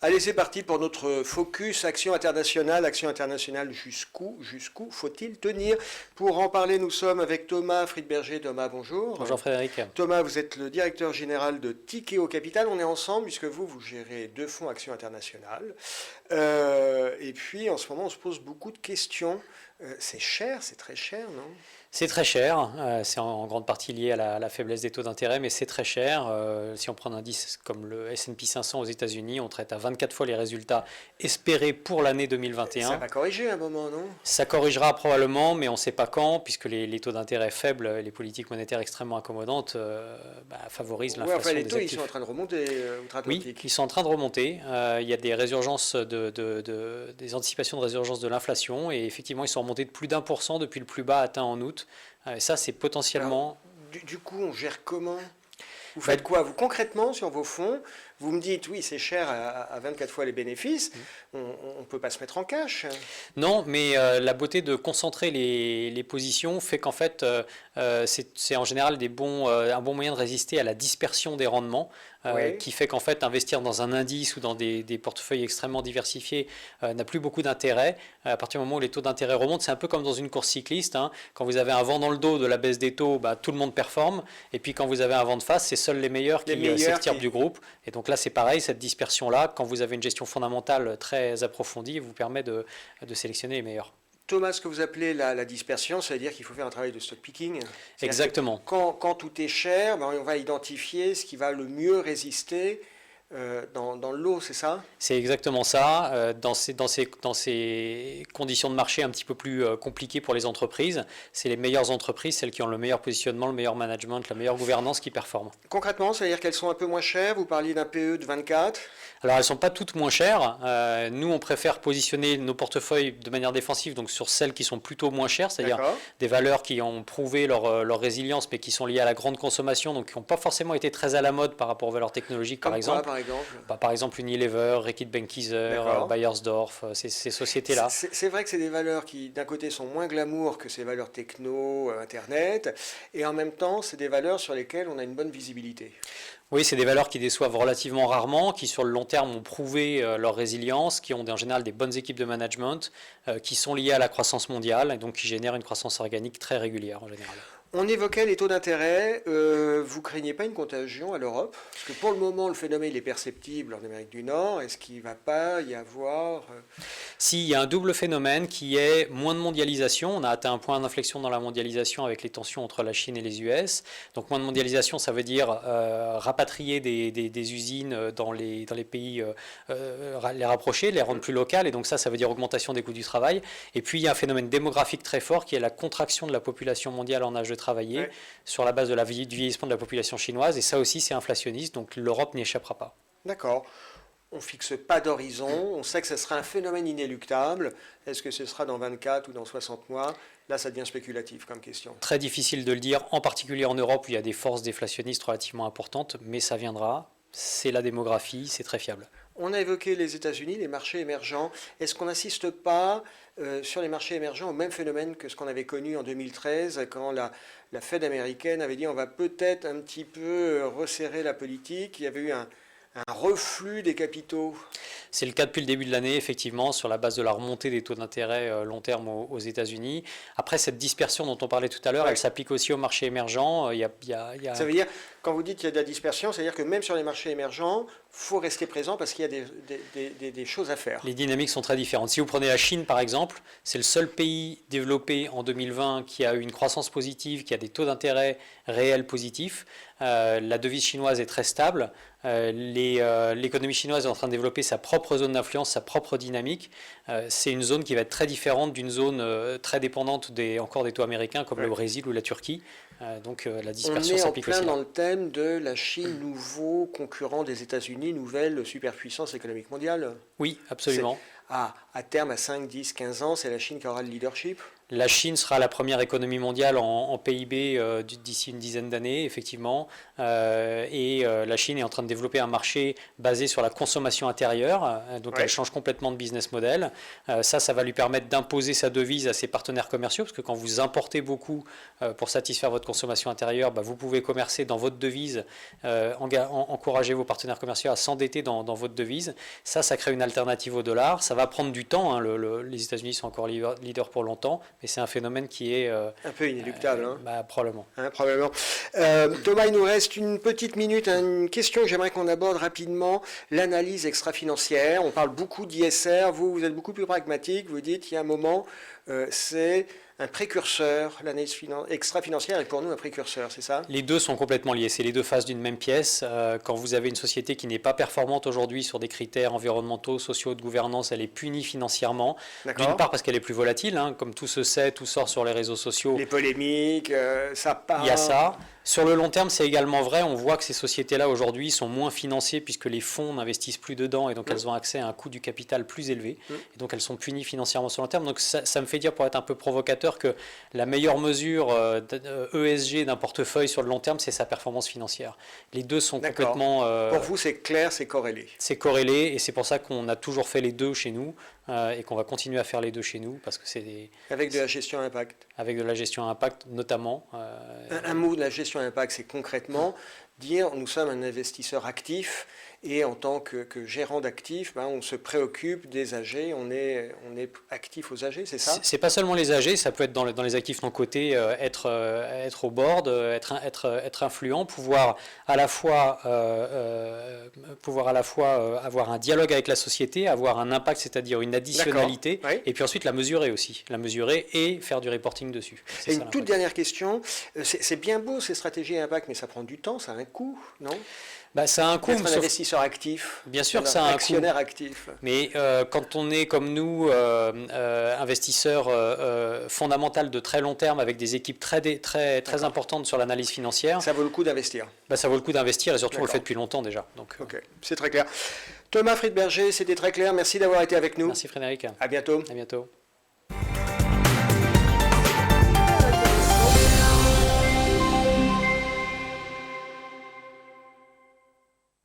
Allez, c'est parti pour notre focus Action internationale. Action internationale, jusqu'où faut-il tenir? Pour en parler, nous sommes avec Thomas Friedberger. Thomas, bonjour. Bonjour Frédéric. Thomas, vous êtes le directeur général de Tikeo Capital. On est ensemble puisque vous gérez 2 fonds Action internationale. Et puis, en ce moment, on se pose beaucoup de questions. C'est cher, c'est très cher, non? C'est très cher, c'est en grande partie lié à la faiblesse des taux d'intérêt, mais c'est très cher. Si on prend un indice comme le S&P 500 aux États-Unis, on traite à 24 fois les résultats espérés pour l'année 2021. Ça va corriger à un moment, non? Ça corrigera probablement, mais on ne sait pas quand, puisque les taux d'intérêt faibles, les politiques monétaires extrêmement accommodantes favorisent l'inflation enfin, les des taux, actifs. Ils sont en train de remonter outre-Atlantique. Oui, ils sont en train de remonter. Il y a des résurgences des anticipations de résurgence de l'inflation, et effectivement, ils sont remontés de plus d'1% depuis le plus bas atteint en août. Ça, c'est potentiellement... Alors, du coup, on gère comment? Vous faites quoi, vous, concrètement, sur vos fonds? Vous me dites, oui, c'est cher à 24 fois les bénéfices, on ne peut pas se mettre en cash. Non, mais la beauté de concentrer les positions fait qu'en fait, c'est en général un bon moyen de résister à la dispersion des rendements, Oui. qui fait qu'en fait, investir dans un indice ou dans des portefeuilles extrêmement diversifiés n'a plus beaucoup d'intérêt. À partir du moment où les taux d'intérêt remontent, c'est un peu comme dans une course cycliste, hein. Quand vous avez un vent dans le dos de la baisse des taux, tout le monde performe. Et puis quand vous avez un vent de face, c'est seuls les meilleurs qui s'extirpent du groupe. Et donc là, c'est pareil, cette dispersion-là, quand vous avez une gestion fondamentale très approfondie, vous permet de sélectionner les meilleurs. Thomas, ce que vous appelez la dispersion, ça veut dire qu'il faut faire un travail de stock picking. Exactement. Quand tout est cher, on va identifier ce qui va le mieux résister dans le lot, c'est ça? C'est exactement ça. Dans ces conditions de marché un petit peu plus compliquées pour les entreprises, c'est les meilleures entreprises, celles qui ont le meilleur positionnement, le meilleur management, la meilleure gouvernance qui performent. Concrètement, ça veut dire qu'elles sont un peu moins chères. Vous parliez d'un PE de 24. Alors, elles ne sont pas toutes moins chères. Nous, on préfère positionner nos portefeuilles de manière défensive, donc sur celles qui sont plutôt moins chères, c'est-à-dire des valeurs qui ont prouvé leur résilience, mais qui sont liées à la grande consommation, donc qui n'ont pas forcément été très à la mode par rapport aux valeurs technologiques, par exemple. Par exemple par exemple, Unilever, Reckitt Benckiser, Beiersdorf, ces sociétés-là. C'est vrai que c'est des valeurs qui, d'un côté, sont moins glamour que ces valeurs techno, Internet, et en même temps, c'est des valeurs sur lesquelles on a une bonne visibilité. Oui, c'est des valeurs qui déçoivent relativement rarement, qui sur le long terme ont prouvé leur résilience, qui ont en général des bonnes équipes de management, qui sont liées à la croissance mondiale et donc qui génèrent une croissance organique très régulière en général. On évoquait les taux d'intérêt. Vous craignez pas une contagion à l'Europe? Parce que pour le moment, le phénomène il est perceptible en Amérique du Nord. Est-ce qu'il ne va pas y avoir... Si, il y a un double phénomène qui est moins de mondialisation. On a atteint un point d'inflexion dans la mondialisation avec les tensions entre la Chine et les US. Donc moins de mondialisation, ça veut dire rapatrier des usines dans les pays, les rapprocher, les rendre plus locales. Et donc ça veut dire augmentation des coûts du travail. Et puis il y a un phénomène démographique très fort qui est la contraction de la population mondiale en âge de travailler sur la base de du vieillissement de la population chinoise. Et ça aussi, c'est inflationniste. Donc l'Europe n'y échappera pas. D'accord. On ne fixe pas d'horizon, on sait que ce sera un phénomène inéluctable. Est-ce que ce sera dans 24 ou dans 60 mois? Là, ça devient spéculatif comme question. Très difficile de le dire, en particulier en Europe où il y a des forces déflationnistes relativement importantes, mais ça viendra. C'est la démographie, c'est très fiable. On a évoqué les États-Unis, les marchés émergents. Est-ce qu'on n'assiste pas sur les marchés émergents au même phénomène que ce qu'on avait connu en 2013 quand la Fed américaine avait dit on va peut-être un petit peu resserrer la politique? Il y avait eu un reflux des capitaux. C'est le cas depuis le début de l'année, effectivement, sur la base de la remontée des taux d'intérêt long terme aux États-Unis. Après, cette dispersion dont on parlait tout à l'heure, elle s'applique aussi aux marchés émergents. Ça veut dire, quand vous dites qu'il y a de la dispersion, c'est-à-dire que même sur les marchés émergents, il faut rester présent parce qu'il y a des choses à faire. Les dynamiques sont très différentes. Si vous prenez la Chine, par exemple, c'est le seul pays développé en 2020 qui a eu une croissance positive, qui a des taux d'intérêt réels positifs. La devise chinoise est très stable. L'économie chinoise est en train de développer sa propre zone d'influence, sa propre dynamique. C'est une zone qui va être très différente d'une zone très dépendante encore des taux américains comme le Brésil ou la Turquie. Donc la dispersion s'applique aussi. On est en plein dans le thème de la Chine, nouveau concurrent des États-Unis, nouvelle superpuissance économique mondiale. Oui, absolument. À à terme, à 5, 10, 15 ans, c'est la Chine qui aura le leadership? La Chine sera la première économie mondiale en PIB d'ici une dizaine d'années, effectivement. La Chine est en train de développer un marché basé sur la consommation intérieure. Donc elle change complètement de business model. Ça va lui permettre d'imposer sa devise à ses partenaires commerciaux, parce que quand vous importez beaucoup pour satisfaire votre consommation intérieure, vous pouvez commercer dans votre devise, encourager vos partenaires commerciaux à s'endetter dans votre devise. Ça crée une alternative au dollar. Ça va prendre du temps. Hein. Les États-Unis sont encore leaders pour longtemps. Mais c'est un phénomène qui est... un peu inéluctable. Probablement. Probablement. Thomas, il nous reste une petite minute. Une question que j'aimerais qu'on aborde rapidement. L'analyse extra-financière. On parle beaucoup d'ISR. Vous êtes beaucoup plus pragmatique. Vous dites, il y a un moment, c'est un précurseur. L'analyse extra-financière est pour nous un précurseur, c'est ça? Les deux sont complètement liés. C'est les deux faces d'une même pièce. Quand vous avez une société qui n'est pas performante aujourd'hui sur des critères environnementaux, sociaux, de gouvernance, elle est punie financièrement. D'une part parce qu'elle est plus volatile. Hein, comme tout se sait, tout sort sur les réseaux sociaux. Les polémiques, ça part. Il y a ça. Sur le long terme, c'est également vrai. On voit que ces sociétés-là, aujourd'hui, sont moins financées puisque les fonds n'investissent plus dedans et donc elles ont accès à un coût du capital plus élevé. Et donc elles sont punies financièrement sur le long terme. Donc ça me fait dire, pour être un peu provocateur, que la meilleure mesure ESG d'un portefeuille sur le long terme, c'est sa performance financière. Les deux sont complètement... Pour vous, c'est clair, c'est corrélé. C'est corrélé et c'est pour ça qu'on a toujours fait les deux chez nous et qu'on va continuer à faire les deux chez nous parce que c'est avec de la gestion impact. Avec de la gestion impact notamment. Un mot de la gestion impact, c'est concrètement dire nous sommes un investisseur actif et en tant que gérant d'actifs, on se préoccupe des AG, on est actif aux AG, c'est ça? C'est pas seulement les AG, ça peut être dans les actifs non cotés, être au board, être influent, pouvoir à la fois avoir un dialogue avec la société, avoir un impact, c'est-à-dire une additionnalité, et puis ensuite la mesurer aussi, et faire du reporting dessus. Et une toute dernière question, c'est bien beau ces stratégies impact, mais ça prend du temps, ça a un coût, non? Ça a un coût. Être un investisseur actif. Bien sûr que ça a un coût. Actionnaire actif. Mais quand on est comme nous, investisseur fondamental de très long terme avec des équipes très importantes sur l'analyse financière. Ça vaut le coup d'investir. Ça vaut le coup d'investir et surtout on le fait depuis longtemps déjà. Donc, ok, c'est très clair. Thomas Friedberger, c'était très clair. Merci d'avoir été avec nous. Merci Frédéric. À bientôt. À bientôt.